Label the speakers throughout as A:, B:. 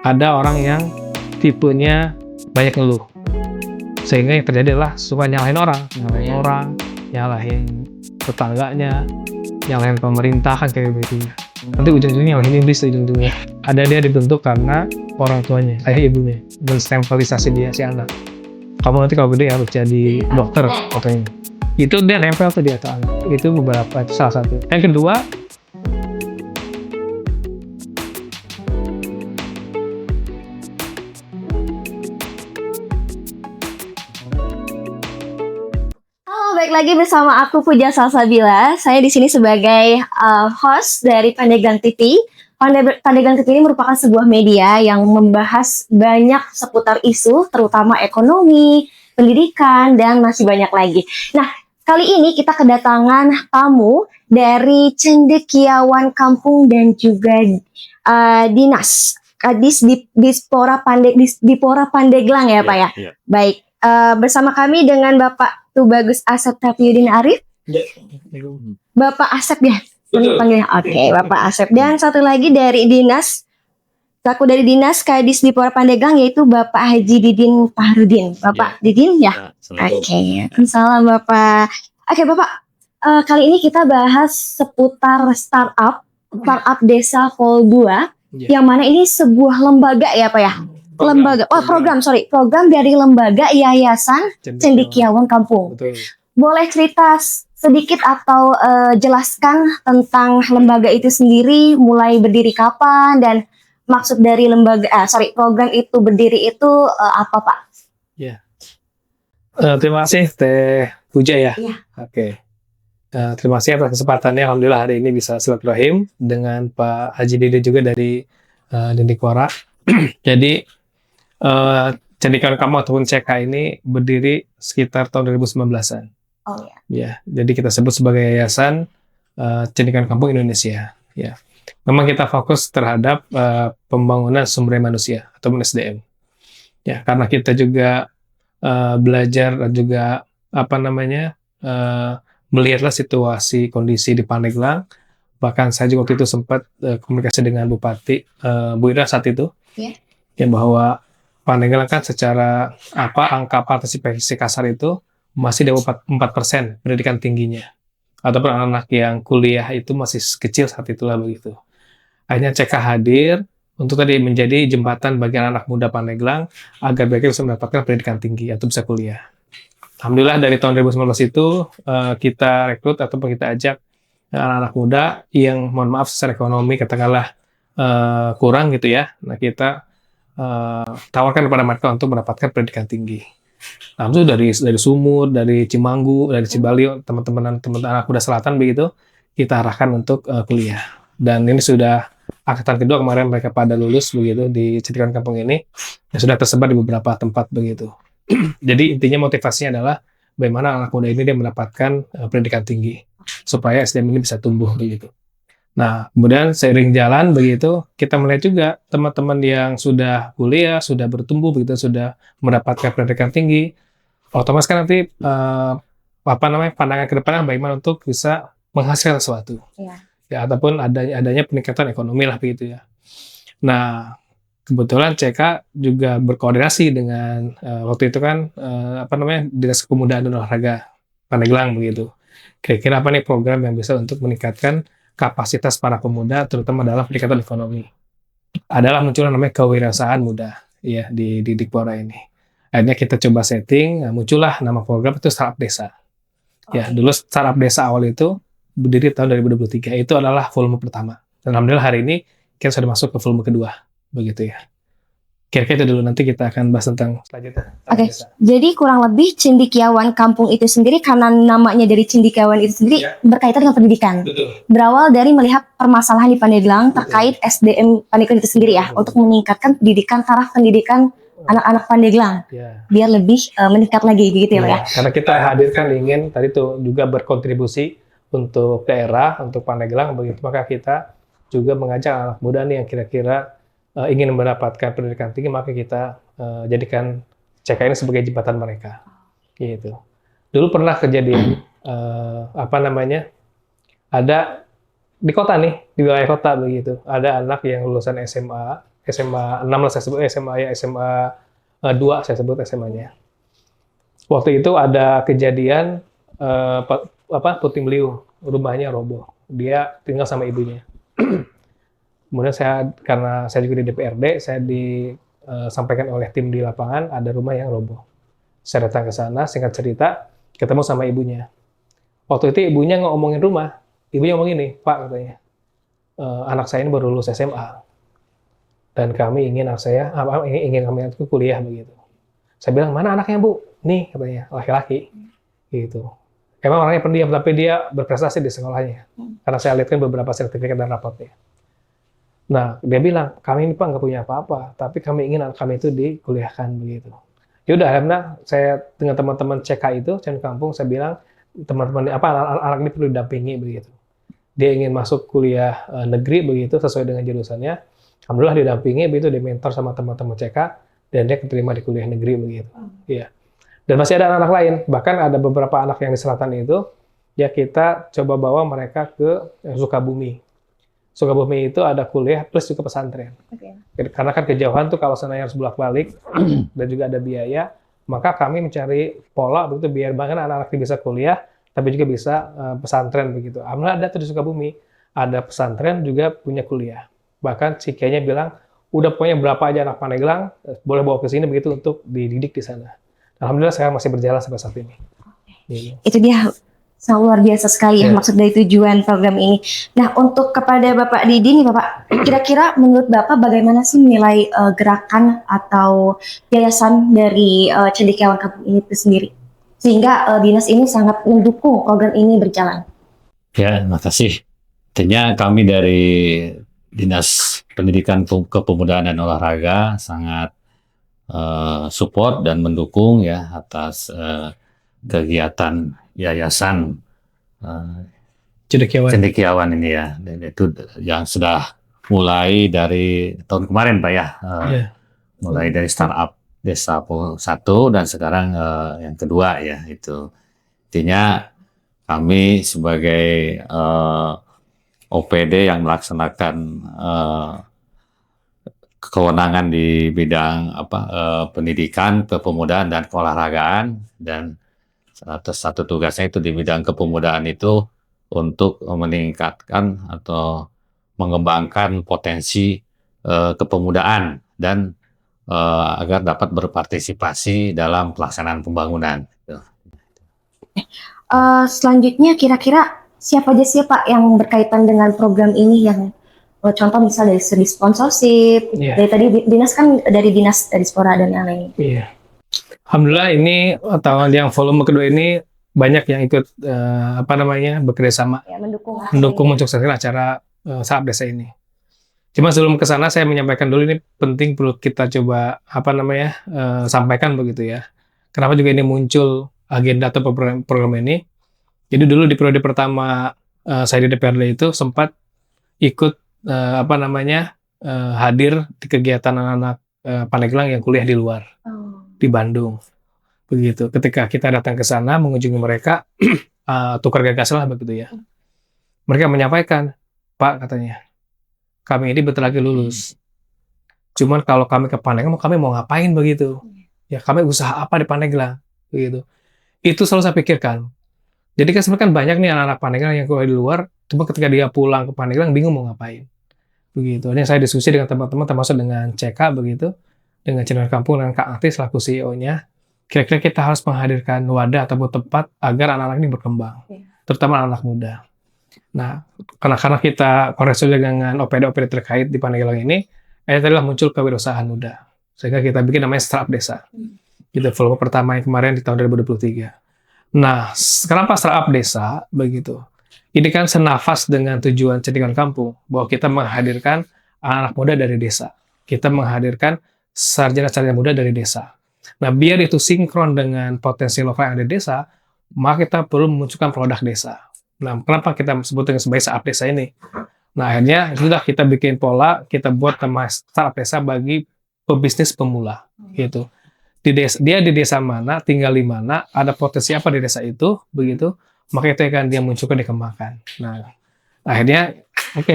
A: ada orang yang tipenya banyak ngeluh, sehingga yang terjadi adalah suka nyalahin orang, nyalahin tetangganya, nyalahin pemerintah kan kayak gitu. Nanti ujung-ujungnya nyalahin iblis ujung-ujungnya. Ada dia dibentuk karena orang tuanya, ayah ibunya, menstemplisasi dia si anak. Kamu nanti kalau gede harus jadi dokter katanya. Itu dia nempel tuh di atas anak. Itu beberapa, itu salah satu. Yang kedua,
B: Baik lagi bersama aku Puja Salsabila. Saya di sini sebagai host dari Pandeglang TV. Pandeglang TV ini merupakan sebuah media yang membahas banyak seputar isu, terutama ekonomi, pendidikan, dan masih banyak lagi. Nah, kali ini kita kedatangan tamu dari Cendekiawan Kampung dan juga Dinas Kadis Dispora Pandeglang ya, Pak ya?
C: Iya.
B: Baik. Bersama kami dengan Bapak Tubagus Asep Taufiuddin Arif, Bapak Asep ya, panggilnya. Oke, Bapak Asep. Dan satu lagi dari Dinas Kadis Dispora Pandeglang, yaitu Bapak Haji Didin Fahrudin. Bapak Didin ya? Oke, salam Bapak. Oke Bapak, kali ini kita bahas seputar startup Desa Vol 2, yang mana ini sebuah lembaga ya Pak ya? Program dari lembaga Yayasan Cendekiawan Kampung.
A: betul.
B: Boleh cerita sedikit atau jelaskan tentang lembaga itu sendiri, mulai berdiri kapan, dan maksud dari program itu berdiri itu apa Pak?
A: Ya. Terima kasih Teh Puja ya.
B: Iya.
A: Oke. Terima kasih atas kesempatannya. Alhamdulillah hari ini bisa silaturahim dengan Pak Haji Didi juga dari Dindikora. Jadi Cendekiawan Kampung ataupun CK ini berdiri sekitar tahun 2019-an.
B: Oh ya.
A: Ya, jadi kita sebut sebagai Yayasan Cendekiawan Kampung Indonesia. Ya, memang kita fokus terhadap pembangunan sumber daya manusia ataupun SDM. Ya, karena kita juga belajar dan juga melihatlah situasi kondisi di Pandeglang. Bahkan saya juga waktu itu sempat komunikasi dengan Bupati Bu Ira saat itu.
B: Yeah.
A: Ya, bahwa Pandeglang kan secara angka partisipasi kasar itu masih di 4% pendidikan tingginya, ataupun anak-anak yang kuliah itu masih kecil saat itulah begitu. Akhirnya CK hadir untuk tadi menjadi jembatan bagi anak muda Pandeglang agar mereka bisa mendapatkan pendidikan tinggi atau bisa kuliah. Alhamdulillah dari tahun 2019 itu kita rekrut ataupun kita ajak anak-anak muda yang mohon maaf secara ekonomi katakanlah kurang gitu ya. Nah kita tawarkan kepada mereka untuk mendapatkan pendidikan tinggi. Nah, itu dari Sumur, dari Cimanggu, dari Cibalio, teman-teman anak muda selatan begitu kita arahkan untuk kuliah. Dan ini sudah angkatan kedua kemarin mereka pada lulus begitu di Cendekiawan Kampung ini, yang sudah tersebar di beberapa tempat begitu. Jadi intinya motivasinya adalah bagaimana anak muda ini dia mendapatkan pendidikan tinggi supaya SDM ini bisa tumbuh begitu. Nah, kemudian seiring jalan begitu, kita melihat juga teman-teman yang sudah kuliah, sudah bertumbuh begitu, sudah mendapatkan pendidikan tinggi, otomatis kan nanti pandangan ke depannya bagaimana untuk bisa menghasilkan sesuatu.
B: Yeah.
A: Ya, ataupun adanya peningkatan ekonomi lah begitu ya. Nah, kebetulan CK juga berkoordinasi dengan waktu itu kan Dinas Kepemudaan dan Olahraga Pandeglang begitu. Kira-kira apa nih program yang bisa untuk meningkatkan kapasitas para pemuda terutama dalam peningkatan ekonomi. Adalah muncul namanya kewirausahaan muda ya di Dikpora ini. Akhirnya kita coba setting, muncullah nama program itu Startup Desa. Ya, dulu Startup Desa awal itu berdiri tahun 2023. Itu adalah volume pertama. Dan alhamdulillah hari ini kita sudah masuk ke volume kedua begitu ya. Kira-kira itu dulu, nanti kita akan bahas tentang selanjutnya.
B: Oke, jadi kurang lebih Cendekiawan Kampung itu sendiri karena namanya dari Cendekiawan itu sendiri berkaitan dengan pendidikan.
A: Betul.
B: Berawal dari melihat permasalahan di Pandeglang terkait SDM Pandeglang itu sendiri ya, untuk meningkatkan taraf pendidikan anak-anak Pandeglang, biar lebih meningkat lagi gitu ya Pak ya.
A: Karena kita hadirkan ingin tadi tuh juga berkontribusi untuk daerah, untuk Pandeglang begitu, maka kita juga mengajak anak muda nih yang kira-kira ingin mendapatkan pendidikan tinggi, maka kita jadikan CK ini sebagai jembatan mereka. Gitu. Dulu pernah kejadian ada di kota nih, di wilayah kota begitu. Ada anak yang lulusan SMA SMA 6 lah saya sebut, SMA ya SMA 2 saya sebut SMA-nya. Waktu itu ada kejadian puting beliung, rumahnya roboh. Dia tinggal sama ibunya. Kemudian karena saya juga di DPRD, saya disampaikan oleh tim di lapangan ada rumah yang roboh. Saya datang ke sana, singkat cerita, ketemu sama ibunya. Waktu itu ibunya ngomongin rumah, ibunya ngomong gini, Pak katanya, anak saya ini baru lulus SMA dan kami ingin kami itu kuliah begitu. Saya bilang mana anaknya Bu? Nih katanya laki-laki, gitu. Emang orangnya pendiam tapi dia berprestasi di sekolahnya, karena saya lihatkan beberapa sertifikat dan rapotnya. Nah dia bilang kami ini Pak nggak punya apa-apa, tapi kami ingin anak kami itu dikuliahkan begitu. Yaudah akhirnya saya dengan teman-teman CK itu, Cen Kampung, saya bilang teman-teman anak ini perlu didampingi begitu. Dia ingin masuk kuliah negeri begitu sesuai dengan jurusannya. Alhamdulillah didampingi begitu, dimentor sama teman-teman CK dan dia keterima di kuliah negeri begitu. Iya. Dan masih ada anak-anak lain, bahkan ada beberapa anak yang di selatan itu ya kita coba bawa mereka ke Sukabumi. Sukabumi itu ada kuliah plus juga pesantren. Okay. Karena kan kejauhan tuh kalau sana harus bolak-balik dan juga ada biaya, maka kami mencari pola begitu biar bahkan anak-anak bisa kuliah tapi juga bisa pesantren begitu. Alhamdulillah ada tuh di Sukabumi, ada pesantren juga punya kuliah. Bahkan si kiainya bilang, udah pokoknya berapa aja anak Pandeglang boleh bawa ke sini begitu untuk dididik di sana. Alhamdulillah sekarang masih berjalan sampai saat ini.
B: Gitu. Itu dia sangat luar biasa sekali ya maksud dari tujuan program ini. Nah untuk kepada Bapak Didi nih Bapak, kira-kira menurut Bapak bagaimana sih nilai gerakan atau yayasan dari Cendekiawan Kampung ini itu sendiri? Sehingga dinas ini sangat mendukung program ini berjalan.
C: Ya, terima kasih. Tentunya kami dari Dinas Pendidikan Kepemudaan dan Olahraga sangat support dan mendukung ya atas kegiatan yayasan Cendekiawan ini ya. Dan itu yang sudah mulai dari tahun kemarin Pak ya. Mulai dari startup Desa 1 dan sekarang yang kedua ya itu. Intinya kami sebagai OPD yang melaksanakan kewenangan di bidang pendidikan, kepemudaan dan keolahragaan, dan satu tugasnya itu di bidang kepemudaan itu untuk meningkatkan atau mengembangkan potensi kepemudaan dan agar dapat berpartisipasi dalam pelaksanaan pembangunan.
B: Selanjutnya kira-kira siapa aja sih Pak yang berkaitan dengan program ini yang contoh misalnya dari segi sponsorship, dari tadi dinas kan dari dinas Dispora dan yang lain.
A: Iya. Alhamdulillah ini tahun yang volume kedua ini banyak yang ikut bekerjasama ya, mendukung mensukseskan acara Saat Desa ini. Cuma sebelum ke sana saya menyampaikan dulu ini penting perlu kita coba sampaikan begitu ya. Kenapa juga ini muncul agenda atau program ini? Jadi dulu di periode pertama saya di DPRD itu sempat ikut hadir di kegiatan anak-anak Pandeglang yang kuliah di luar di Bandung. Begitu. Ketika kita datang ke sana mengunjungi mereka tukar gagasan lah begitu ya. Mereka menyampaikan, Pak katanya, kami ini bentar lagi lulus. Cuman kalau kami ke Pandeglang, kami mau ngapain begitu? Ya kami usaha apa di Pandeglang begitu. Itu selalu saya pikirkan. Jadi kan sebenarnya banyak nih anak-anak Pandeglang yang kuliah di luar, cuma ketika dia pulang ke Pandeglang bingung mau ngapain. Begitu. Ini saya diskusi dengan teman-teman termasuk dengan CK begitu, dengan Cendekiawan Kampung dan Kak Ati selaku CEO-nya. Kira-kira kita harus menghadirkan wadah ataupun tempat agar anak-anak ini berkembang, terutama anak muda. Nah, karena kita koneksi dengan OPD-OPD terkait di Pandeglang ini, tadilah muncul kewirausahaan muda. Sehingga kita bikin namanya Startup Desa. Gitu, volume pertama yang kemarin di tahun 2023. Nah, kenapa Startup Desa begitu? Ini kan senafas dengan tujuan Cendekiawan Kampung, bahwa kita menghadirkan anak muda dari desa. Kita menghadirkan sarjana-sarjana muda dari desa. Nah, biar itu sinkron dengan potensi lokal yang ada di desa, maka kita perlu memunculkan produk desa. Nah, kenapa kita sebut dengan sebagai Startup Desa ini? Nah, akhirnya sudah kita bikin pola, kita buat nama Startup Desa bagi pebisnis pemula, gitu. Dia di desa mana, tinggal di mana, ada potensi apa di desa itu, begitu, maka itu akan dia munculkan, dikembangkan. Nah, akhirnya,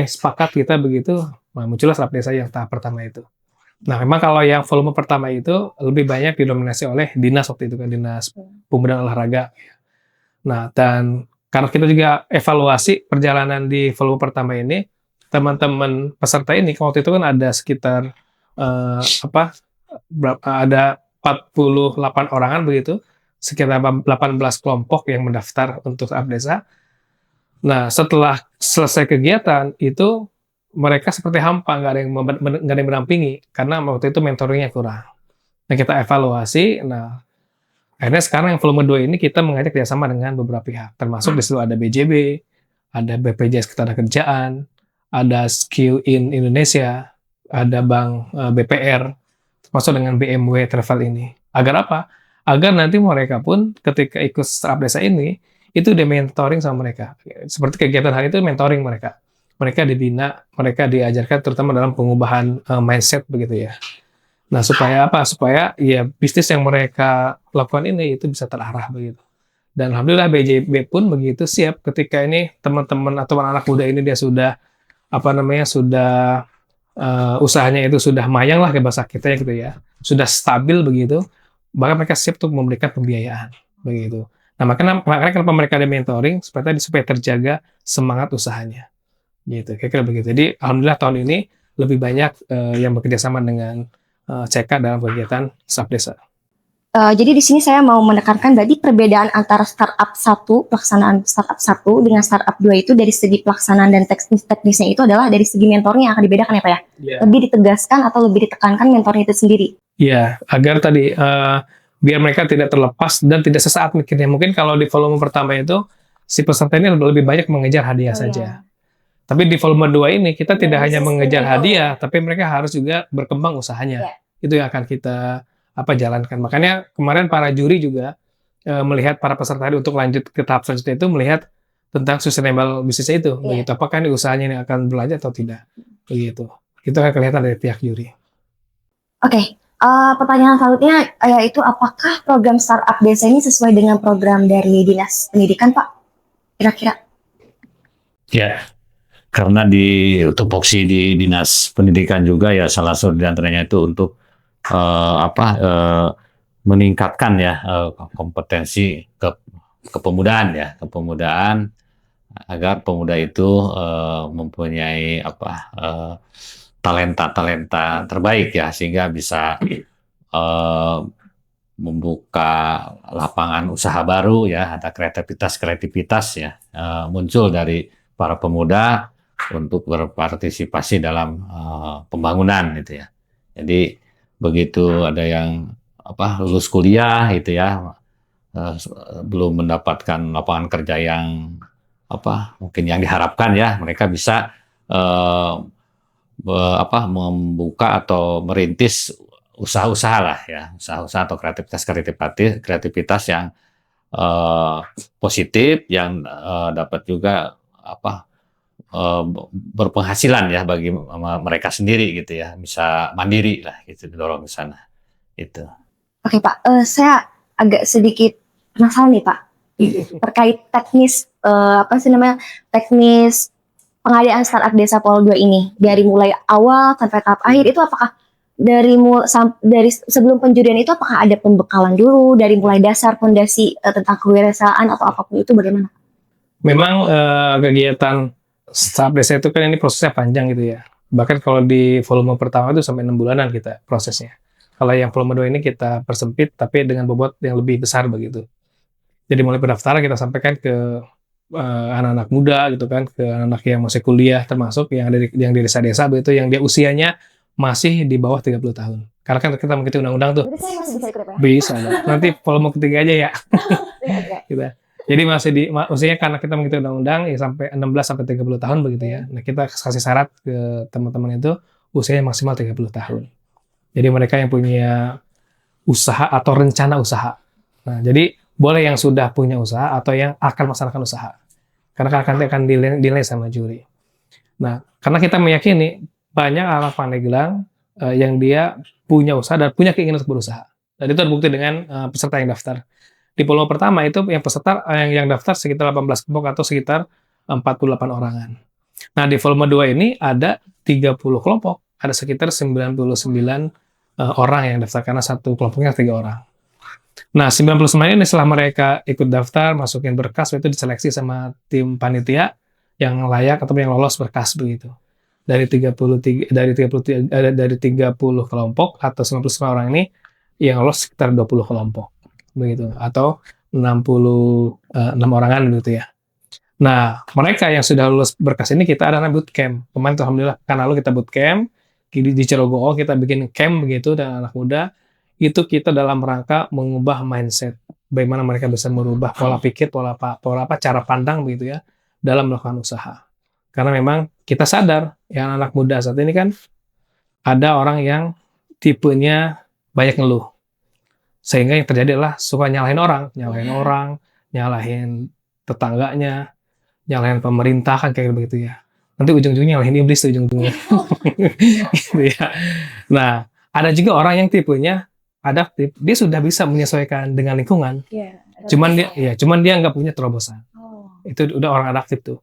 A: sepakat kita begitu, muncullah Startup Desa yang tahap pertama itu. Nah, memang kalau yang volume pertama itu lebih banyak didominasi oleh dinas waktu itu kan, Dinas Pemuda dan Olahraga. Nah, dan karena kita juga evaluasi perjalanan di volume pertama ini, teman-teman peserta ini waktu itu kan ada sekitar eh, apa ada 48 orangan begitu, sekitar 18 kelompok yang mendaftar untuk startup desa. Nah, setelah selesai kegiatan itu mereka seperti hampa, nggak ada yang mendampingi karena waktu itu mentoringnya kurang. Nah, kita evaluasi. Nah, akhirnya sekarang yang volume 2 ini kita mengajak kerjasama dengan beberapa pihak, termasuk di situ ada BJB, ada BPJS Ketenagakerjaan, ada Skill in Indonesia, ada Bank BPR, termasuk dengan BMW Travel ini. Agar apa? Agar nanti mereka pun ketika ikut startup desa ini, itu dia mentoring sama mereka. Seperti kegiatan hari itu mentoring mereka. Mereka dibina, mereka diajarkan terutama dalam pengubahan mindset begitu ya. Nah, supaya apa? Supaya ya bisnis yang mereka lakukan ini itu bisa terarah begitu. Dan alhamdulillah BJB pun begitu siap ketika ini teman-teman atau anak muda ini dia sudah sudah usahanya itu sudah mayang lah ke bahasa kita ya gitu ya. Sudah stabil begitu, bahkan mereka siap untuk memberikan pembiayaan begitu. Nah, makanya kenapa mereka ada mentoring supaya terjaga semangat usahanya. Gitu, kira-kira begitu. Jadi alhamdulillah tahun ini lebih banyak yang bekerja sama dengan CK dalam kegiatan startup desa.
B: Jadi di sini saya mau menekankan berarti perbedaan antara pelaksanaan startup 1 dengan startup 2 itu dari segi pelaksanaan dan teknisnya itu adalah dari segi mentornya yang akan dibedakan ya Pak ya?
A: Yeah.
B: Lebih ditegaskan atau lebih ditekankan mentornya itu sendiri?
A: Iya, agar tadi biar mereka tidak terlepas dan tidak sesaat mikirnya. Mungkin kalau di volume pertama itu si peserta ini lebih banyak mengejar hadiah saja.
B: Iya.
A: Tapi di volume 2 ini kita tidak hanya mengejar
B: sustainable.
A: hadiah, tapi mereka harus juga berkembang usahanya.
B: Iya.
A: Itu yang akan kita jalankan. Makanya kemarin para juri juga melihat para peserta untuk lanjut ke tahap selanjutnya itu melihat tentang sustainable bisnisnya itu.
B: Iya.
A: Begitu. Apakah ini usahanya ini akan berlanjut atau tidak. Begitu. Itu akan kelihatan dari pihak juri.
B: Oke. Pertanyaan selanjutnya yaitu apakah program startup desa ini sesuai dengan program dari Dinas Pendidikan Pak? Kira-kira?
C: Ya, karena di tupoksi di Dinas Pendidikan juga ya salah satu di antaranya itu untuk meningkatkan ya kompetensi kepemudaan ya, kepemudaan agar pemuda itu mempunyai talenta terbaik ya, sehingga bisa membuka lapangan usaha baru ya, ada kreativitas ya muncul dari para pemuda untuk berpartisipasi dalam pembangunan gitu ya. Jadi begitu ada yang lulus kuliah gitu ya, belum mendapatkan lapangan kerja yang mungkin yang diharapkan ya, mereka bisa membuka atau merintis usaha-usaha lah ya, usaha-usaha atau kreativitas yang positif, yang dapat juga berpenghasilan ya bagi mereka sendiri gitu ya, bisa mandiri lah gitu, didorong ke sana itu.
B: Oke Pak, saya agak sedikit penasaran nih Pak terkait teknis teknis pengadaan startup desa Pol 2 ini dari mulai awal sampai tahap akhir itu apakah dari sebelum penjurian itu apakah ada pembekalan dulu dari mulai dasar fondasi tentang kewirausahaan atau apapun itu bagaimana?
A: Memang kegiatan startup desa itu kan ini prosesnya panjang gitu ya. Bahkan kalau di volume pertama itu sampai 6 bulanan kita prosesnya. Kalau yang volume 2 ini kita persempit tapi dengan bobot yang lebih besar begitu. Jadi mulai pendaftaran kita sampaikan ke anak-anak muda gitu kan, ke anak yang masih kuliah, termasuk yang di desa-desa begitu, yang dia usianya masih di bawah 30 tahun. Karena kan kita mengikuti undang-undang tuh.
B: Jadi saya masih bisa ikut ya Pak?
A: Bisa. Nanti volume ketiga aja ya. Gitu. Jadi masih usianya karena kita mengikuti undang-undang ya sampai 16 sampai 30 tahun begitu ya. Nah, kita kasih syarat ke teman-teman itu usianya maksimal 30 tahun. Jadi mereka yang punya usaha atau rencana usaha. Nah, jadi boleh yang sudah punya usaha atau yang akan melaksanakan usaha. Karena akan dinilai sama juri. Nah, karena kita meyakini banyak anak Pandeglang yang dia punya usaha dan punya keinginan untuk berusaha. Dan itu terbukti dengan peserta yang daftar. Di volume pertama itu yang peserta yang daftar sekitar 18 kelompok atau sekitar 48 orangan. Nah, di volume 2 ini ada 30 kelompok ada sekitar 99 orang yang daftar karena satu kelompoknya 3 orang. Nah, 99 ini setelah mereka ikut daftar, masukin berkas, itu diseleksi sama tim panitia yang layak atau yang lolos berkas begitu. Dari 30 kelompok atau 99 orang ini yang lolos sekitar 20 kelompok begitu atau 66 orangan begitu ya. Nah, mereka yang sudah lulus berkas ini kita ada bootcamp. Kemarin tuh alhamdulillah kan lalu kita bootcamp di Cirogo kita bikin camp begitu dan anak muda itu kita dalam rangka mengubah mindset. Bagaimana mereka bisa merubah pola pikir, pola cara pandang begitu ya dalam melakukan usaha. Karena memang kita sadar yang anak muda saat ini kan ada orang yang tipenya banyak ngeluh. Sehingga yang terjadi adalah suka nyalahin orang, nyalahin tetangganya, nyalahin pemerintah kan kayak begitu ya. Nanti ujung-ujungnya nyalahin iblis tuh ujung-ujungnya. Gitu ya. Nah, ada juga orang yang tipenya adaptif, dia sudah bisa menyesuaikan dengan lingkungan. Cuman dia nggak punya terobosan. Itu udah orang adaptif tuh.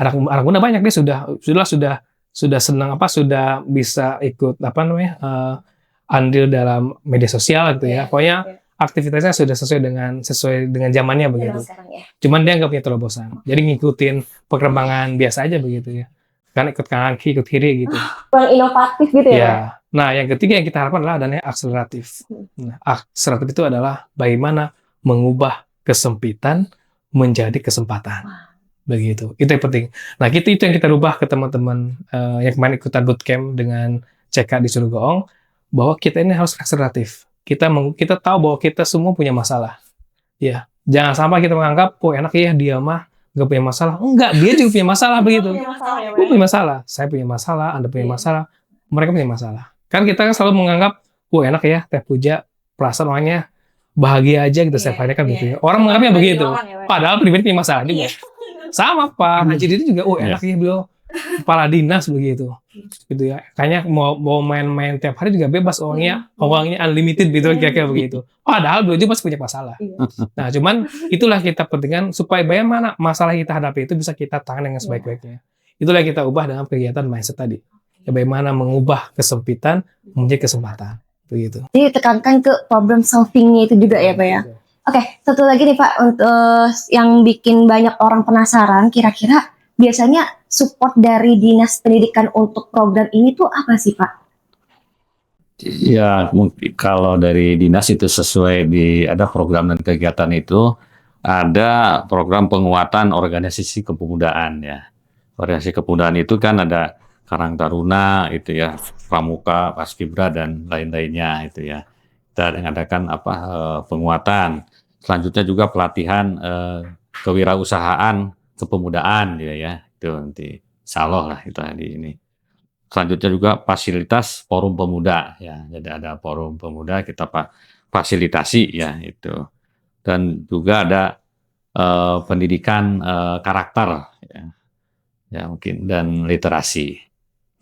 A: Anak muda banyak dia sudah senang sudah bisa ikut andil dalam media sosial gitu ya. Pokoknya aktivitasnya sudah sesuai dengan zamannya begitu. Cuman dia nggak punya terobosan. Jadi ngikutin perkembangan biasa aja begitu ya. Kan ikut kanan ikut kiri gitu.
B: Yang inovatif gitu ya.
A: Nah, yang ketiga yang kita harapkan adalah adanya akseleratif. Nah, akseleratif itu adalah bagaimana mengubah kesempitan menjadi kesempatan. Begitu. Itu yang penting. Nah, itu yang kita rubah ke teman-teman yang kemarin ikutan bootcamp dengan CK di Surugoong, bahwa kita ini harus akseleratif. Kita tahu bahwa kita semua punya masalah. Ya, jangan sampai kita menganggap, enak ya dia mah nggak punya masalah. Enggak, dia juga punya masalah begitu. Gue punya masalah, saya punya masalah, Anda punya masalah, mereka punya masalah. Kan kita selalu menganggap, enak ya Teh Puja, perasaan orangnya bahagia aja gitu, saya kan gitu ya. Orang menganggapnya begitu. Padahal pribadi punya masalah juga. Sama Pak Haji Didi juga, enak ya beliau kepala dinas begitu. Gitu ya. Kayaknya mau main-main tiap hari juga bebas, uangnya unlimited gitu kira-kira begitu. Padahal beliau juga pasti punya masalah. Nah, cuman itulah kita pentingkan supaya bagaimana masalah kita hadapi itu bisa kita tangani dengan sebaik-baiknya. Itulah yang kita ubah dengan kegiatan mindset tadi. Ya, bagaimana mengubah kesempitan menjadi kesempatan. Begitu.
B: Jadi tekankan ke problem solving-nya itu juga ya Pak ya. Oke, satu lagi nih Pak, untuk yang bikin banyak orang penasaran, kira-kira biasanya support dari Dinas Pendidikan untuk program ini tuh apa sih Pak?
C: Ya, mungkin kalau dari dinas itu sesuai ada program dan kegiatan itu, ada program penguatan organisasi kepemudaan ya. Organisasi kepemudaan itu kan ada Karang Taruna itu ya, Pramuka, Paskibra dan lain-lainnya itu ya. Kita mengadakan penguatan. Selanjutnya juga pelatihan kewirausahaan kepemudaan ya. Itu nanti insyaallah lah itu tadi ini. Selanjutnya juga fasilitas forum pemuda ya. Jadi ada forum pemuda kita fasilitasi ya itu. Dan juga ada pendidikan karakter ya mungkin dan literasi.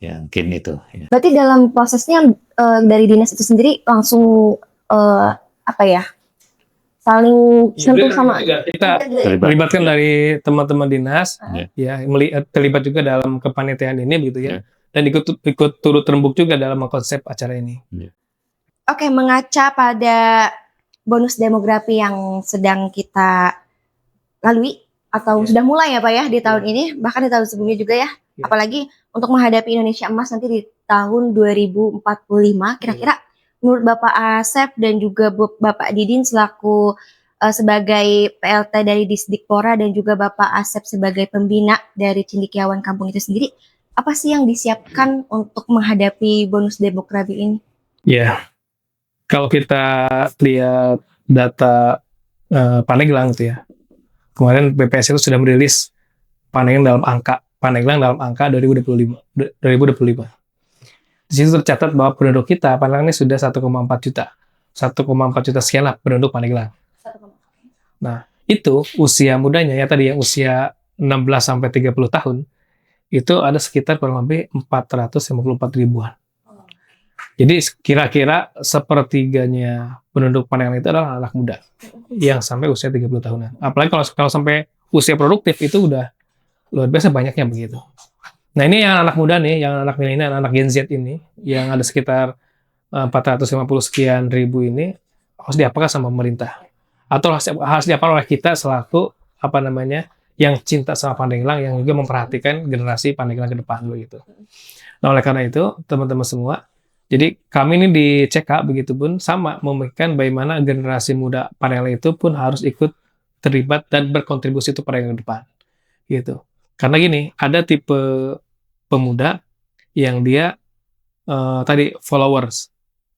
C: Ya, mungkin itu. Ya.
B: Berarti dalam prosesnya dari dinas itu sendiri langsung saling sentuh sama
A: kita terlibatkan dari teman-teman dinas, terlibat juga dalam kepanitiaan ini begitu ya, dan ikut turut terembuk juga dalam konsep acara ini.
B: Oke, mengaca pada bonus demografi yang sedang kita lalui atau sudah mulai ya Pak ya di tahun ini, bahkan di tahun sebelumnya juga ya. Apalagi untuk menghadapi Indonesia Emas nanti di tahun 2045, kira-kira menurut Bapak Asep dan juga Bapak Didin selaku sebagai PLT dari Disdikpora dan juga Bapak Asep sebagai pembina dari Cendekiawan Kampung itu sendiri, apa sih yang disiapkan untuk menghadapi bonus demografi ini?
A: Ya, kalau kita lihat data Pandeglang gitu ya, kemarin BPS itu sudah merilis Pandeglang dalam angka 2025. Di situ tercatat bahwa penduduk kita Pandeglang ini sudah 1,4 juta. 1,4 juta sekian lah penduduk Pandeglang. Nah, itu usia mudanya ya tadi yang usia 16 sampai 30 tahun itu ada sekitar kurang lebih 454 ribuan. Jadi kira-kira sepertiganya penduduk Pandeglang itu adalah anak muda yang sampai usia 30 tahunan. Apalagi kalau sampai usia produktif itu udah luar biasa banyaknya begitu. Nah ini yang anak muda nih, yang anak milenial, anak Gen Z ini, yang ada sekitar 450 sekian ribu ini harus diapakan sama pemerintah atau harus diapakan oleh kita selaku apa namanya yang cinta sama Pandeglang yang juga memperhatikan generasi Pandeglang ke depan begitu. Nah oleh karena itu teman-teman semua, jadi kami ini di CK begitu pun sama memikirkan bagaimana generasi muda Pandeglang itu pun harus ikut terlibat dan berkontribusi untuk Pandeglang ke depan gitu. Karena gini, ada tipe pemuda yang dia tadi followers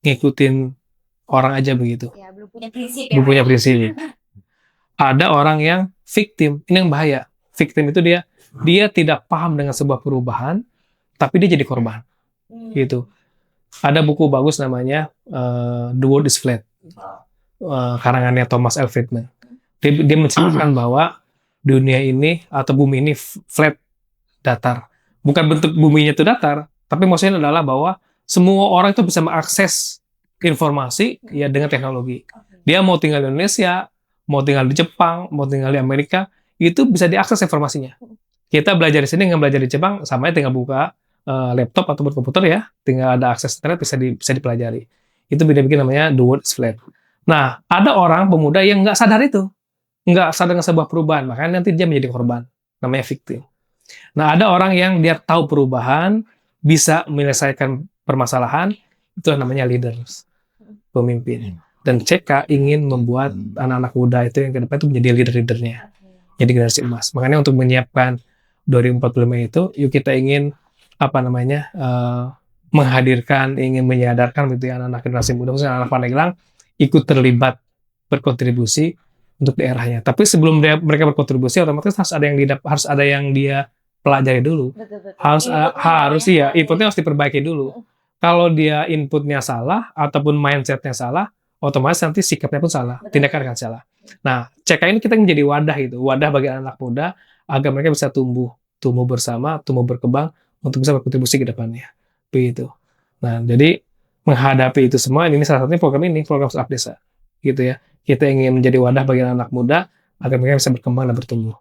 A: ngikutin orang aja begitu.
B: Ya, belum punya prinsip
A: Belum punya prinsip. Ada orang yang victim, ini yang bahaya. Victim itu dia tidak paham dengan sebuah perubahan, tapi dia jadi korban. Gitu. Ada buku bagus namanya The World is Flat. Karangannya Thomas L. Friedman. Dia menceritakan bahwa dunia ini atau bumi ini flat, datar. Bukan bentuk buminya itu datar, tapi maksudnya adalah bahwa semua orang itu bisa mengakses informasi ya dengan teknologi. Dia mau tinggal di Indonesia, mau tinggal di Jepang, mau tinggal di Amerika, itu bisa diakses informasinya. Kita belajar di sini dengan belajar di Jepang, sama tinggal buka laptop atau komputer ya, tinggal ada akses internet bisa dipelajari. Itu bikin namanya The World is Flat. Nah, ada orang pemuda yang nggak sadar itu, nggak sadar dengan sebuah perubahan, makanya nanti dia menjadi korban, namanya victim. Nah, ada orang yang dia tahu perubahan, bisa menyelesaikan permasalahan, itu namanya leaders, pemimpin. Dan CK ingin membuat anak-anak muda itu yang ke depan itu menjadi leader-leadernya, jadi generasi emas. Makanya untuk menyiapkan 2045 itu, yuk kita ingin menghadirkan, ingin menyadarkan gitu ya, anak-anak generasi muda, khususnya anak-anak Pandeglang, ikut terlibat berkontribusi untuk daerahnya. Tapi sebelum mereka berkontribusi, otomatis harus ada yang dia pelajari dulu. Betul. Inputnya harus diperbaiki dulu. Kalau dia inputnya salah ataupun mindsetnya salah, otomatis nanti sikapnya pun salah, tindakan akan salah. Nah, CK ini kita menjadi wadah bagi anak muda agar mereka bisa tumbuh bersama, tumbuh berkembang untuk bisa berkontribusi ke depannya. Begitu. Nah, jadi menghadapi itu semua, ini salah satunya program Startup Desa, gitu ya. Kita ingin menjadi wadah bagi anak muda agar mereka bisa berkembang dan bertumbuh.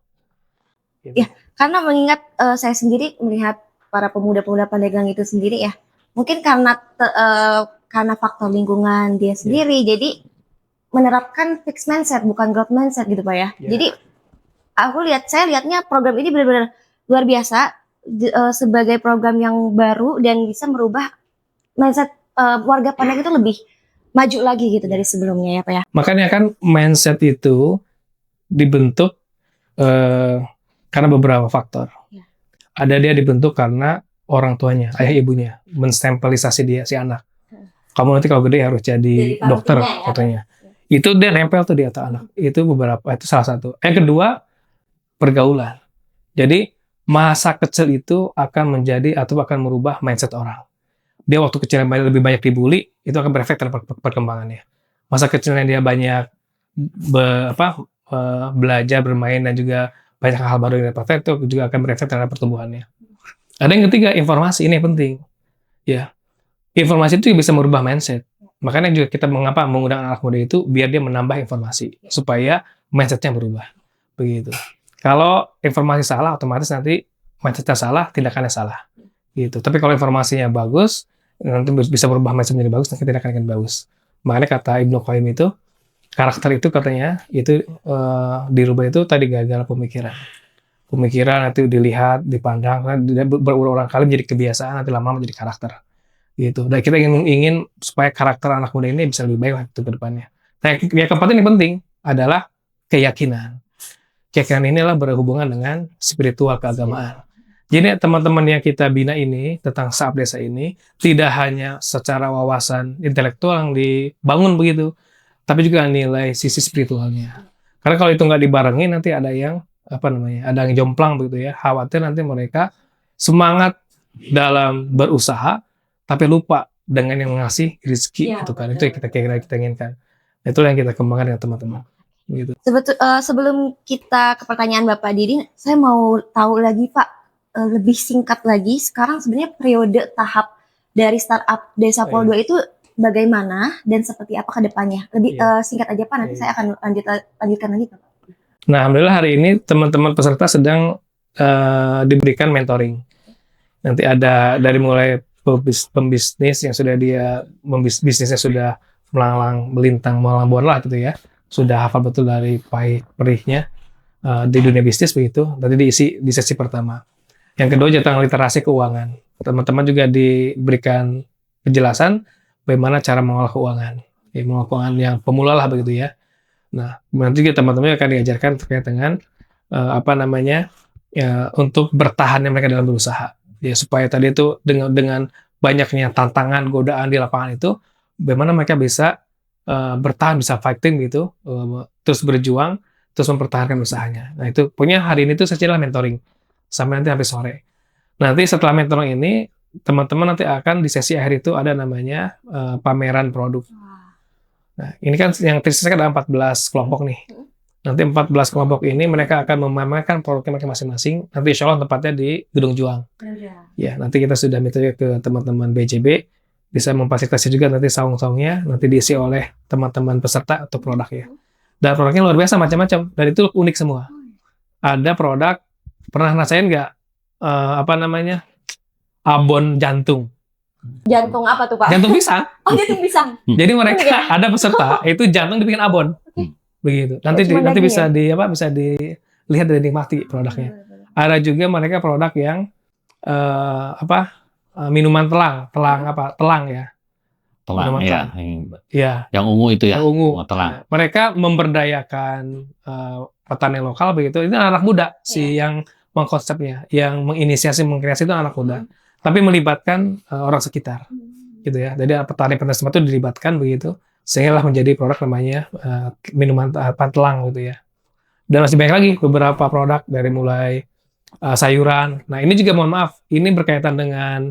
A: Gitu.
B: Ya, karena mengingat saya sendiri melihat para pemuda-pemuda Pandeglang itu sendiri ya, mungkin karena faktor lingkungan dia sendiri, jadi menerapkan fixed mindset bukan growth mindset gitu Pak ya. Jadi saya lihatnya program ini benar-benar luar biasa sebagai program yang baru dan bisa merubah mindset warga Pandeglang itu lebih maju lagi gitu dari sebelumnya ya Pak ya.
A: Makanya kan mindset itu dibentuk karena beberapa faktor. Ada dia dibentuk karena orang tuanya, ayah ibunya menstempelisasi dia si anak. Kamu nanti kalau gede harus jadi dokter katanya. Itu dia nempel tuh di atas anak. Itu salah satu. Yang kedua, pergaulan. Jadi masa kecil itu akan merubah mindset orang. Dia waktu kecilnya lebih banyak dibully, itu akan berefek terhadap perkembangannya. Masa kecilnya dia banyak belajar, bermain, dan juga banyak hal baru yang dapat, itu juga akan berefek terhadap pertumbuhannya. Ada yang ketiga, informasi. Ini penting. Ya, informasi itu bisa merubah mindset. Makanya juga kita mengundang anak muda itu biar dia menambah informasi supaya mindsetnya berubah. Begitu. Kalau informasi salah, otomatis nanti mindsetnya salah, tindakannya salah. Gitu. Tapi kalau informasinya bagus, nanti bisa berubah mindset menjadi bagus, nanti tindakannya akan bagus. Makanya kata Ibnu Qayyim itu, karakter itu katanya itu dirubah itu tadi gara-gara pemikiran. Pemikiran nanti dilihat, dipandang, berulang-ulang kali menjadi kebiasaan, nanti lama-lama menjadi karakter. Gitu. Dan kita ingin supaya karakter anak muda ini bisa lebih baik ke depannya. Nah, yang keempat ini penting adalah keyakinan. Keyakinan inilah berhubungan dengan spiritual keagamaan. Jadi teman-teman yang kita bina ini tentang Startup Desa ini tidak hanya secara wawasan intelektual yang dibangun begitu, tapi juga nilai sisi spiritualnya. Karena kalau itu nggak dibarengi nanti ada yang ada yang jomplang begitu ya. Khawatir nanti mereka semangat dalam berusaha tapi lupa dengan yang mengasih rezeki itu kan. Itu yang kita inginkan. Itulah yang kita kembangkan dengan teman-teman. Gitu.
B: Sebelum kita ke pertanyaan Bapak Didi, saya mau tahu lagi Pak, lebih singkat lagi. Sekarang sebenarnya periode tahap dari Startup Desa Pol 2 itu bagaimana dan seperti apa ke depannya? Lebih singkat aja Pak, nanti saya akan lanjutkan lagi Pak.
A: Nah, alhamdulillah hari ini teman-teman peserta sedang diberikan mentoring. Nanti ada dari mulai pembisnis yang sudah bisnisnya sudah melintang melambung lah gitu ya, sudah hafal betul dari pahit perihnya di dunia bisnis begitu. Nanti diisi di sesi pertama. Yang kedua tentang literasi keuangan. Teman-teman juga diberikan penjelasan bagaimana cara mengolah keuangan. Ya, mengolah keuangan yang pemula lah begitu ya. Nah, nanti juga teman-teman akan diajarkan terkait dengan untuk bertahannya mereka dalam berusaha. Ya, supaya tadi itu dengan banyaknya tantangan, godaan di lapangan itu, bagaimana mereka bisa bertahan, bisa fighting gitu, terus berjuang, terus mempertahankan usahanya. Nah, itu punya hari ini tuh secara mentoring sampai nanti sampai sore. Nanti setelah mentoring ini, teman-teman nanti akan di sesi akhir itu ada namanya pameran produk. Nah, ini kan yang tersisa ada 14 kelompok nih. Nanti 14 kelompok ini mereka akan memamerkan produknya mereka masing-masing. Nanti insya Allah tempatnya di Gedung Juang. Ya, nanti kita sudah minta ke teman-teman BJB bisa memfasilitasi juga nanti saung-saungnya nanti diisi oleh teman-teman peserta atau produk ya. Dan produknya luar biasa macam-macam dan itu unik semua. Ada produk pernah rasain nggak abon jantung?
B: Jantung apa tuh Pak?
A: Jantung pisang.
B: Oh, jantung pisang.
A: Jadi mereka ada peserta itu jantung dibikin abon. Begitu. Nanti bisa bisa dilihat dan dinikmati produknya. Ada juga mereka produk yang minuman telang ya.
C: Telang ya.
A: Ya.
C: Yang ungu itu ya.
A: Yang ungu.
C: Telang.
A: Mereka memberdayakan petani lokal begitu. Itu anak muda yang mengkonsepnya, yang menginisiasi, mengkreasi itu anak muda. Tapi melibatkan orang sekitar. Gitu ya. Jadi petani-petani setempat itu dilibatkan begitu. Sehingga menjadi produk namanya minuman telang gitu ya. Dan masih banyak lagi beberapa produk dari mulai sayuran. Nah, ini juga mohon maaf, ini berkaitan dengan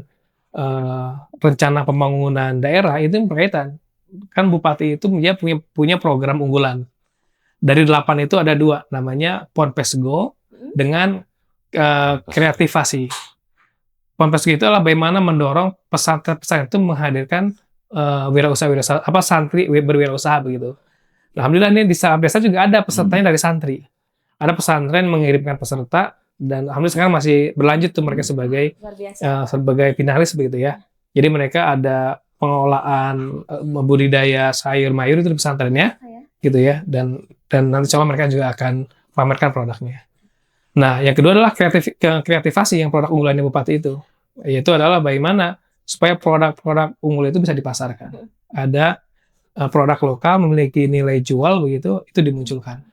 A: rencana pembangunan daerah itu berkaitan. Kan Bupati itu dia punya program unggulan. Dari 8 itu ada 2 namanya Ponpes Go dengan kreativasi. Ponpes Go itu adalah bagaimana mendorong pesantren-pesantren itu menghadirkan santri berwirausaha begitu. Nah, alhamdulillah ini di desa juga ada pesertanya dari santri. Ada pesantren mengirimkan peserta dan alhamdulillah sekarang masih berlanjut tuh mereka sebagai finalis begitu ya. Jadi mereka ada pengolahan budidaya sayur mayur itu di pesantrennya gitu ya dan nanti insya Allah mereka juga akan pamerkan produknya. Nah, yang kedua adalah kreativasi yang produk unggulannya Bupati itu, yaitu adalah bagaimana supaya produk-produk unggul itu bisa dipasarkan. Ada produk lokal memiliki nilai jual begitu, itu dimunculkan.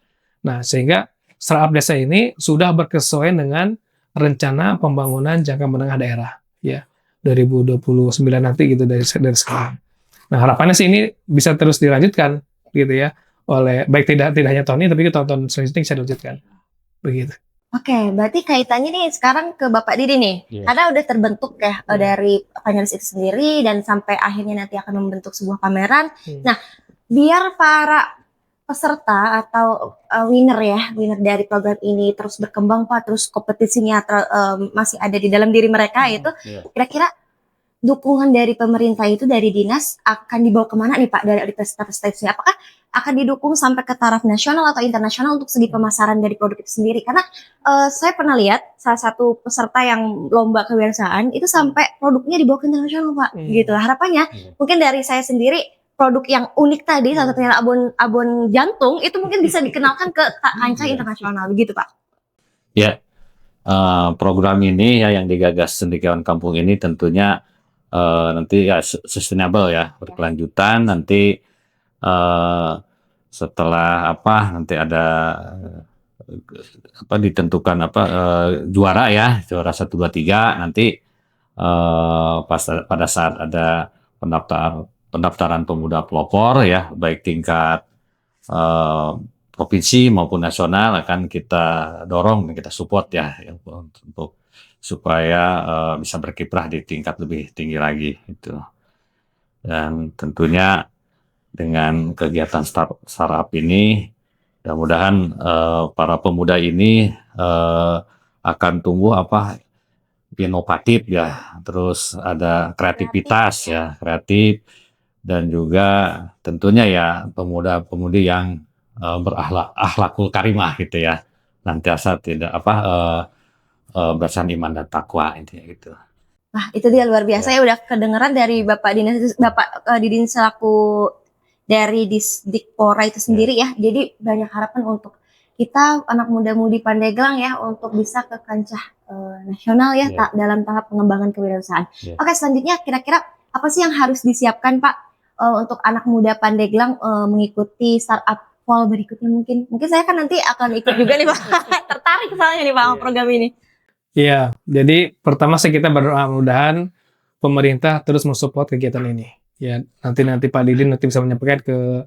A: Nah, sehingga startup desa ini sudah berkesesuaian dengan rencana pembangunan jangka menengah daerah, ya 2029 nanti gitu dari sekarang. Nah, harapannya sih ini bisa terus dilanjutkan, gitu ya, oleh baik tidak hanya tahun ini, tapi tahun-tahun selanjutnya bisa dilanjutkan, begitu.
B: Oke, berarti kaitannya nih sekarang ke Bapak Didi nih, karena udah terbentuk ya dari finalis itu sendiri dan sampai akhirnya nanti akan membentuk sebuah pameran. Nah, biar para peserta atau winner dari program ini terus berkembang Pak, terus kompetisinya masih ada di dalam diri mereka itu, kira-kira dukungan dari pemerintah itu dari dinas akan dibawa kemana nih Pak dari peserta-peserta? Apakah akan didukung sampai ke taraf nasional atau internasional untuk segi pemasaran dari produk itu sendiri? Karena saya pernah lihat salah satu peserta yang lomba kewirausahaan itu sampai produknya dibawa ke internasional Pak. Gitu. Harapannya mungkin dari saya sendiri produk yang unik tadi salah satunya abon jantung itu mungkin bisa dikenalkan ke kancah internasional begitu Pak.
C: Ya. Program ini ya yang digagas Cendekiawan Kampung ini tentunya nanti ya sustainable ya, berkelanjutan nanti setelah nanti ada ditentukan juara 1 2 3 nanti pada saat ada pendaftaran pemuda pelopor ya baik tingkat provinsi maupun nasional akan kita dorong dan kita support ya untuk supaya bisa berkiprah di tingkat lebih tinggi lagi itu. Dan tentunya dengan kegiatan startup ini mudah-mudahan para pemuda ini akan tumbuh inovatif ya, terus ada kreativitas ya, kreatif dan juga tentunya ya pemuda-pemudi yang akhlakul karimah gitu ya, nantiasa tidak berdasarkan iman dan takwa intinya gitu.
B: Wah, itu dia luar biasa ya, udah kedengeran dari Bapak Dinas, Bapak Didin selaku dari Disdikpora itu sendiri ya. Jadi banyak harapan untuk kita anak muda-mudi Pandeglang ya untuk bisa ke kancah nasional ya dalam tahap pengembangan kewirausahaan. Oke, selanjutnya kira-kira apa sih yang harus disiapkan Pak untuk anak muda Pandeglang mengikuti startup Pol berikutnya mungkin? Mungkin saya kan nanti akan ikut juga nih Pak. Tertarik soalnya nih Pak sama program ini.
A: Iya, jadi pertama sih kita berdoa mudahan pemerintah terus mensupport kegiatan ini. Ya, nanti Pak Didin nanti bisa menyampaikan ke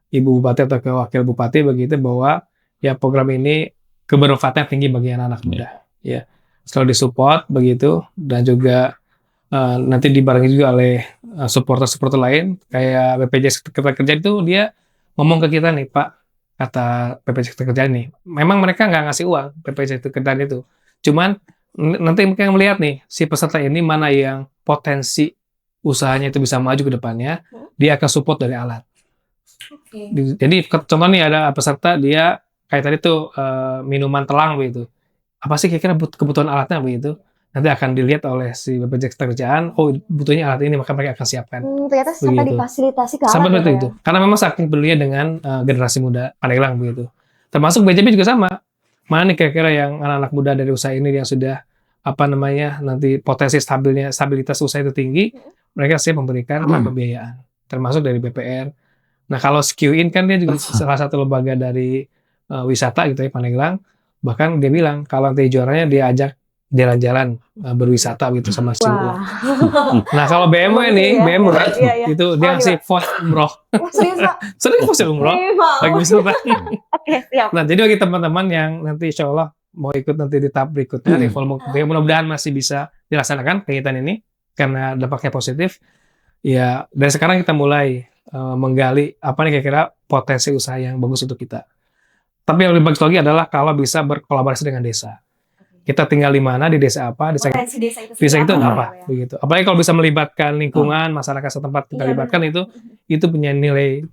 A: Ibu Bupati atau ke Wakil Bupati begitu bahwa ya program ini kebermanfaatan tinggi bagi anak-anak muda. Ya, selalu disupport begitu dan juga nanti dibarengi juga oleh supporter-supporter lain kayak BPJS Ketenagakerjaan itu dia ngomong ke kita nih Pak, kata BPJS Ketenagakerjaan nih, memang mereka nggak ngasih uang BPJS Ketenagakerjaan itu. Cuman nanti mereka melihat nih si peserta ini mana yang potensi usahanya itu bisa maju ke depannya, dia akan support dari alat. Jadi contoh nih ada peserta dia kayak tadi tuh minuman telang begitu. Apa sih kira-kira kebutuhan alatnya begitu? Nanti akan dilihat oleh si BPJS Ketenagakerjaan, oh butuhnya alat ini maka mereka akan siapkan.
B: Ternyata sampai difasilitasi ke alat.
A: Sampai itu. Karena memang saking pedulinya dengan generasi muda Pandeglang begitu. Termasuk BJB juga sama. Mana nih kira-kira yang anak-anak muda dari usaha ini yang sudah nanti potensi stabilitas usaha itu tinggi, mereka siap memberikan pembiayaan, termasuk dari BPR. Nah kalau SKIUIN kan dia juga salah satu lembaga dari wisata gitu ya Pandeglang. Bahkan dia bilang kalau nanti juaranya dia ajak jalan-jalan berwisata gitu sama SKIUIN. Nah kalau BMW nih, BMW itu dia ngasih voice umroh.
B: Serius Pak?
A: Serius voice umroh? Lagi wisata.
B: Oke, siap.
A: Nah, jadi bagi teman-teman yang nanti insya Allah mau ikut nanti di tahap berikutnya, di volume kedua, mudah-mudahan masih bisa dilaksanakan kegiatan ini karena dampaknya positif. Ya, dari sekarang kita mulai menggali apa nih kira-kira potensi usaha yang bagus untuk kita. Tapi yang lebih bagus lagi adalah kalau bisa berkolaborasi dengan desa. Kita tinggal di mana, di desa apa, desa itu apa, begitu. Apalagi kalau bisa melibatkan lingkungan, masyarakat setempat kita libatkan itu punya nilai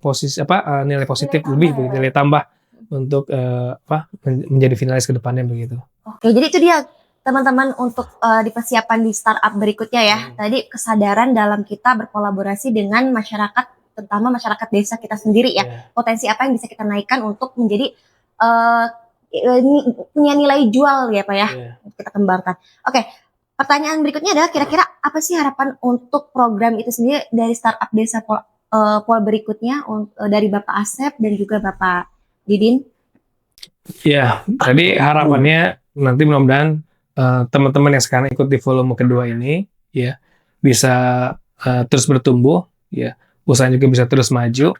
A: nilai positif lebih, begitu, nilai tambah untuk menjadi finalis ke depannya begitu.
B: Oke, jadi itu dia teman-teman untuk di persiapan di startup berikutnya ya. Tadi kesadaran dalam kita berkolaborasi dengan masyarakat, terutama masyarakat desa kita sendiri ya. Potensi apa yang bisa kita naikkan untuk menjadi punya nilai jual ya Pak ya, kita kembangkan. Oke, pertanyaan berikutnya adalah kira-kira apa sih harapan untuk program itu sendiri dari startup desa Pol berikutnya dari Bapak Asep dan juga Bapak Didin?
A: Ya, tadi harapannya nanti mudah-mudahan teman-teman yang sekarang ikut di volume kedua ini ya bisa terus bertumbuh ya, usahanya juga bisa terus maju.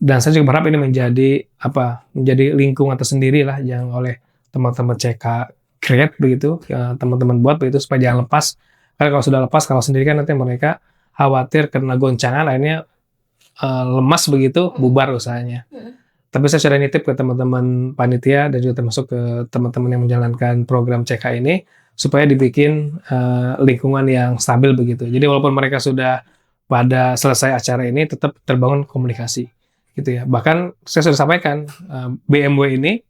A: Dan saya juga berharap ini menjadi lingkungan tersendiri lah yang oleh teman-teman CK create begitu, teman-teman buat begitu supaya jangan lepas. Karena kalau sudah lepas, kalau sendiri kan nanti mereka khawatir karena goncangan akhirnya lemas begitu, bubar usahanya. Tapi saya sudah nitip ke teman-teman panitia dan juga termasuk ke teman-teman yang menjalankan program CK ini supaya dibikin lingkungan yang stabil begitu. Jadi walaupun mereka sudah pada selesai acara ini tetap terbangun komunikasi. Gitu ya. Bahkan saya sudah sampaikan BMW ini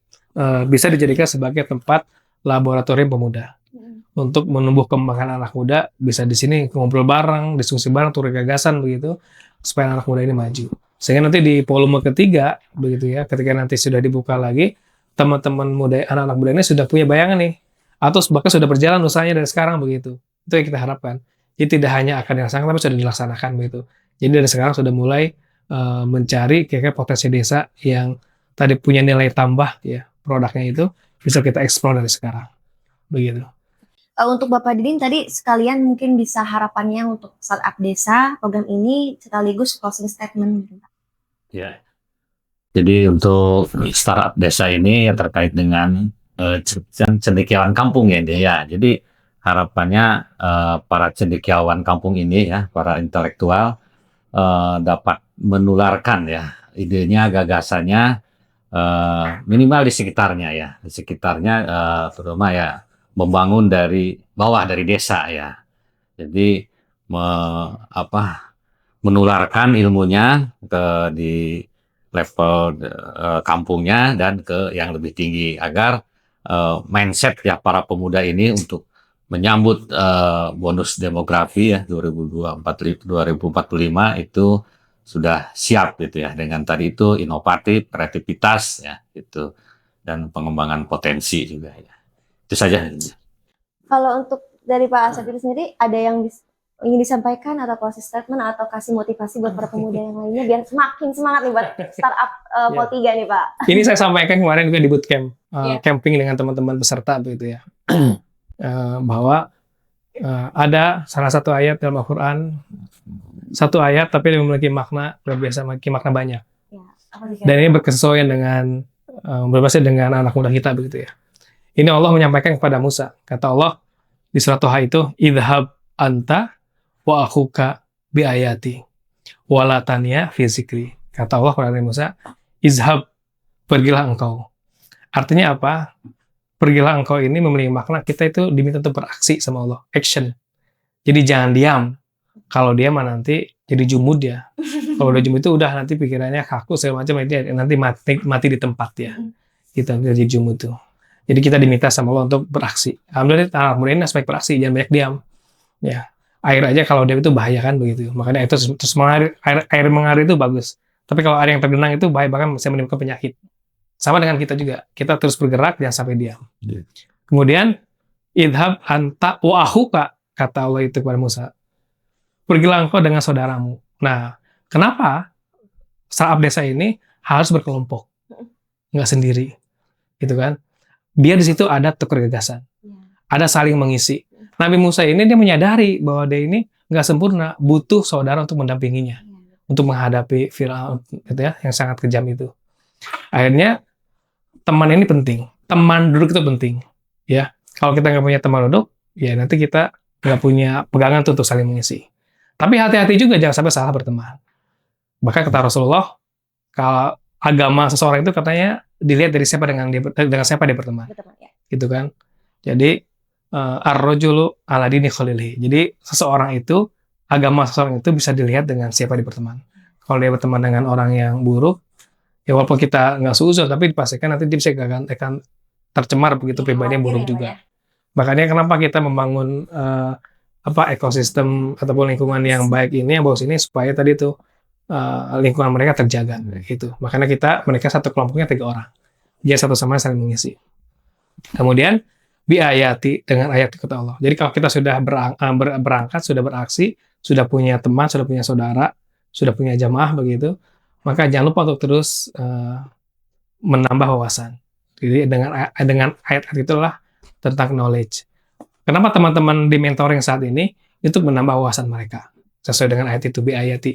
A: bisa dijadikan sebagai tempat laboratorium pemuda untuk menumbuh kembangkan anak muda, bisa di sini ngobrol bareng, diskusi bareng, turun gagasan begitu supaya anak muda ini maju. Sehingga nanti di volume ketiga begitu ya, ketika nanti sudah dibuka lagi, teman-teman muda, anak-anak muda ini sudah punya bayangan nih, atau bahkan sudah berjalan usahanya dari sekarang begitu. Itu yang kita harapkan. Jadi tidak hanya akan dilaksanakan, tapi sudah dilaksanakan begitu. Jadi dari sekarang sudah mulai mencari kira-kira potensi desa yang tadi punya nilai tambah ya produknya itu bisa kita eksplor dari sekarang begitu.
B: Untuk Bapak Didin tadi sekalian mungkin bisa harapannya untuk startup desa program ini sekaligus closing statement.
C: Ya, jadi untuk startup desa ini ya terkait dengan cendekiawan kampung ya dia ya. Jadi harapannya para cendekiawan kampung ini ya, para intelektual dapat menularkan ya idenya, gagasannya minimal di sekitarnya ya, terutama ya membangun dari bawah, dari desa ya. Jadi menularkan ilmunya di level kampungnya dan ke yang lebih tinggi agar mindset ya para pemuda ini untuk menyambut bonus demografi ya 2045 itu sudah siap gitu ya, dengan tadi itu inovatif, kreativitas ya itu, dan pengembangan potensi juga ya. Itu saja.
B: Kalau untuk dari Pak Asep itu sendiri, ada yang ingin disampaikan atau closing statement atau kasih motivasi buat para pemuda yang lainnya biar semakin semangat nih buat startup PO3 nih Pak.
A: Ini saya sampaikan kemarin juga di bootcamp,
B: Iya.
A: camping dengan teman-teman peserta begitu ya, bahwa ada salah satu ayat dalam Al-Quran, satu ayat tapi memiliki makna luar biasa, memiliki makna banyak.
B: Ya, apa sih,
A: Dan ini berkesesuaian dengan berbahasa dengan anak muda kita begitu ya. Ini Allah menyampaikan kepada Musa. Kata Allah di surat Toha itu, idhab anta wa akhuka bi ayati walatania fi zikri. Kata Allah kepada Musa, izhab, pergilah engkau. Artinya apa? Pergilah engkau ini memiliki makna kita itu diminta untuk beraksi sama Allah, action. Jadi jangan diam. Kalau diam nanti jadi jumud ya. Kalau udah jumud itu udah nanti pikirannya kaku segala macam, nanti mati di tempat ya. Kita jadi jumud tuh. Jadi kita diminta sama Allah untuk beraksi. Alhamdulillah anak muda ini aspek beraksi, jangan banyak diam. Ya, air aja kalau diam itu bahaya kan begitu. Makanya itu terus mengalir, air mengalir itu bagus. Tapi kalau air yang tergenang itu bahaya, bahkan bisa menimbulkan penyakit. Sama dengan kita juga. Kita terus bergerak, jangan sampai diam. Kemudian idhab anta wa akhuka, kata Allah itu kepada Musa. Pergilah engkau dengan saudaramu. Nah, kenapa startup desa ini harus berkelompok, nggak sendiri, gitu kan? Biar di situ ada tukar gagasan, ada saling mengisi. Nabi Musa ini dia menyadari bahwa dia ini nggak sempurna, butuh saudara untuk mendampinginya, untuk menghadapi Firaun, gitu ya, yang sangat kejam itu. Akhirnya teman ini penting, teman duduk itu penting, ya. Kalau kita nggak punya teman duduk, ya nanti kita nggak punya pegangan tuh untuk saling mengisi. Tapi hati-hati juga jangan sampai salah berteman. Bahkan kata Rasulullah, kalau agama seseorang itu katanya dilihat dari siapa dengan siapa dia berteman.
B: Ya.
A: Gitu kan. Jadi ar-rajulu ala dini khalilihi. Jadi seseorang itu, agama seseorang itu bisa dilihat dengan siapa dia berteman. Kalau dia berteman dengan orang yang buruk, ya walaupun kita nggak suuzon, tapi dipastikan nanti dia bisa akan tercemar begitu, pribadi yang buruk juga. Makanya kenapa kita membangun ekosistem ataupun lingkungan yang baik ini, yang bagus ini, supaya tadi tuh lingkungan mereka terjaga gitu. Makanya mereka satu kelompoknya 3 orang. Dia satu sama lain saling mengisi. Kemudian biayati, dengan ayat kata Allah. Jadi kalau kita sudah berangkat, sudah beraksi, sudah punya teman, sudah punya saudara, sudah punya jamaah begitu, maka jangan lupa untuk terus menambah wawasan. Jadi dengan ayat itulah tentang knowledge. Kenapa teman-teman di mentoring saat ini itu menambah wawasan mereka sesuai dengan ayat itu, biayati.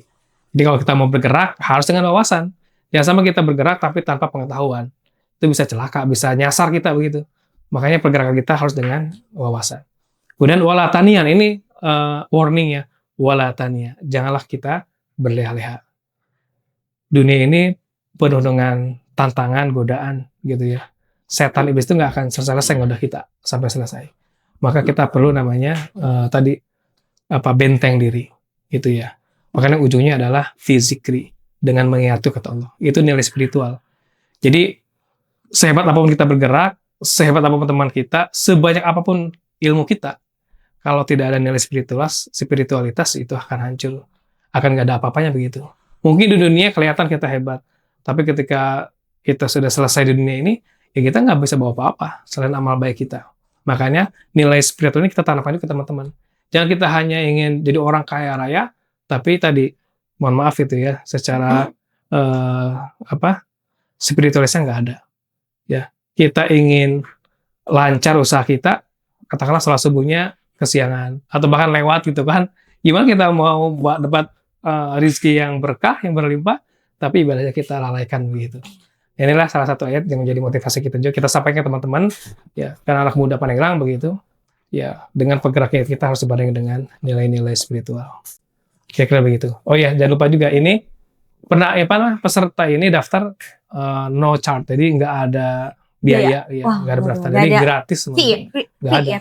A: Jadi kalau kita mau bergerak harus dengan wawasan. Jangan sama kita bergerak tapi tanpa pengetahuan. Itu bisa celaka, bisa nyasar kita begitu. Makanya pergerakan kita harus dengan wawasan. Kemudian walatanian, ini warning ya. Walatanian, janganlah kita berleha-leha. Dunia ini penuh dengan tantangan, godaan gitu ya. Setan iblis itu nggak akan selesai ngodah kita sampai selesai. Maka kita perlu namanya benteng diri gitu ya. Makanya ujungnya adalah fizikri, dengan mengingat kata Allah. Itu nilai spiritual. Jadi sehebat apapun kita bergerak, sehebat apapun teman kita, sebanyak apapun ilmu kita, kalau tidak ada nilai spiritualitas itu akan hancur, akan nggak ada apa-apanya begitu. Mungkin di dunia kelihatan kita hebat, tapi ketika kita sudah selesai di dunia ini, ya kita nggak bisa bawa apa-apa selain amal baik kita. Makanya nilai spiritual ini kita tanamkan ke teman-teman. Jangan kita hanya ingin jadi orang kaya raya, tapi tadi mohon maaf itu ya, secara spiritualisnya nggak ada. Ya, kita ingin lancar usaha kita, katakanlah sholat subuhnya kesiangan atau bahkan lewat gitu kan. Gimana kita mau dapat rezeki yang berkah, yang berlimpah, tapi ibadahnya kita lalaikan begitu. Inilah salah satu ayat yang menjadi motivasi kita juga. Kita sampaikan ke teman-teman, ya, karena anak muda Pandeglang begitu, ya, dengan pergerakan kita harus sebanding dengan nilai-nilai spiritual. Kira-kira begitu. Oh ya, jangan lupa juga ini peserta ini daftar no charge, jadi nggak ada biaya, ya, nggak ada daftar, jadi gratis semua. Nggak ada,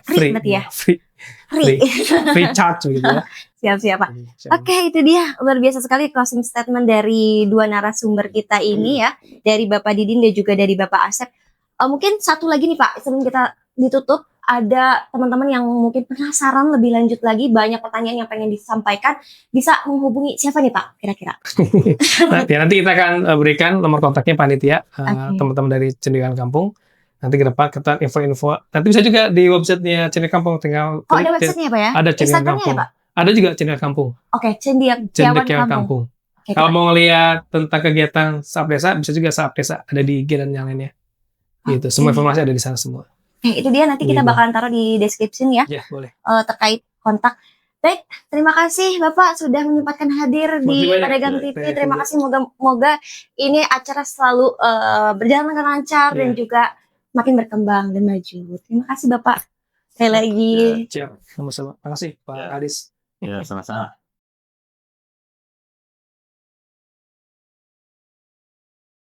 A: free charge begitu ya.
B: Siap Pak. Oke, itu dia luar biasa sekali closing statement dari 2 narasumber kita ini ya, dari Bapak Didin dan juga dari Bapak Asep. Mungkin satu lagi nih Pak, sebelum kita ditutup, ada teman-teman yang mungkin penasaran lebih lanjut lagi, banyak pertanyaan yang pengen disampaikan, bisa menghubungi siapa nih Pak kira-kira?
A: Nanti kita akan berikan nomor kontaknya panitia,
B: Oke.
A: teman-teman dari Cendekiawan Kampung. Nanti ke depan kita info-info. Nanti bisa juga di websitenya Cendekiawan Kampung, tinggal
B: Oh, ada
A: klik
B: websitenya Pak ya?
A: ada Cendekiawan
B: Instagramnya
A: Kampung.
B: ya Pak?
A: Ada juga Cendekiawan Kampung.
B: Oke, Cendekiawan
A: Cendekiawan
B: Kampung.
A: Kampung.
B: Oke,
A: Kalau mau ngelihat tentang kegiatan Sahabat Desa, bisa juga Sahabat Desa, ada di IG dan yang lainnya. Gitu, semua informasi ada di sana semua.
B: Oke, itu dia, nanti kita
A: Gitu.
B: bakalan taruh di description ya,
A: Ya, boleh.
B: terkait kontak. Baik, terima kasih Bapak sudah menyempatkan hadir di
A: Makasih banyak.
B: Padegang TV.
A: Saya
B: Terima
A: juga.
B: kasih, moga ini acara selalu berjalan dengan lancar dan
A: Iya.
B: juga makin berkembang dan maju. Terima kasih Bapak. Sekali lagi.
A: Siap, sama-sama. Terima kasih Pak
C: Ya.
A: Adis.
C: Ya, sama-sama.